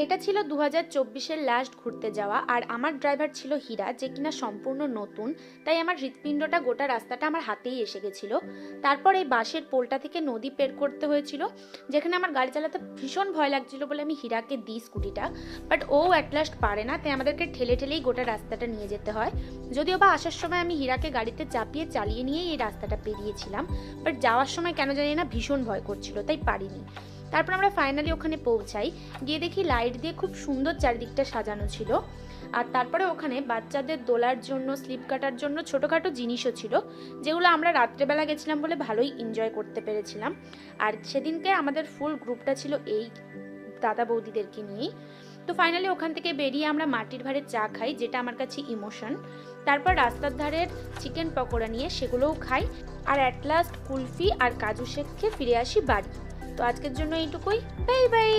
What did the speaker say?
এটা ছিল 2024-এর লাস্ট ঘুরতে যাওয়া, আর আমার ড্রাইভার ছিল হীরা, যে কিনা সম্পূর্ণ নতুন। তাই আমার হৃৎপিণ্ডটা গোটা রাস্তাটা আমার হাতেই এসে গেছিল। তারপর এই বাঁশের পোলটা থেকে নদী পের করতে হয়েছিল, যেখানে আমার গাড়ি চালাতে ভীষণ ভয় লাগছিল বলে আমি হীরাকে দিই স্কুটিটা। বাট ও অ্যাট লাস্ট পারে না, তাই আমাদেরকে ঠেলে ঠেলেই গোটা রাস্তাটা নিয়ে যেতে হয়। যদিও বা আসার সময় আমি হীরাকে গাড়িতে চাপিয়ে চালিয়ে নিয়েই এই রাস্তাটা পেরিয়েছিলাম, বাট যাওয়ার সময় কেন জানি না ভীষণ ভয় করছিল, তাই পারিনি। তারপর আমরা ফাইনালি ওখানে পৌঁছাই, গিয়ে দেখি লাইট দিয়ে খুব সুন্দর চারিদিকটা সাজানো ছিল। আর তারপরে ওখানে বাচ্চাদের দোলার জন্য, স্লিপ কাটার জন্য ছোটোখাটো জিনিসও ছিল, যেগুলো আমরা রাত্রেবেলা গেছিলাম বলে ভালোই এনজয় করতে পেরেছিলাম। আর সেদিনকে আমাদের ফুল গ্রুপটা ছিল এই দাদা বৌদিদেরকে নিয়েই। তো ফাইনালি ওখান থেকে বেরিয়ে আমরা মাটির ভাঁড়ের চা খাই, যেটা আমার কাছে ইমোশন। তারপর রাস্তার ধারের চিকেন পকোড়া নিয়ে সেগুলোও খাই, আর অ্যাট লাস্ট কুলফি আর কাজু শেক খেয়ে ফিরে আসি বাড়ি। তো আজকের জন্য এইটুকুই, বাই বাই।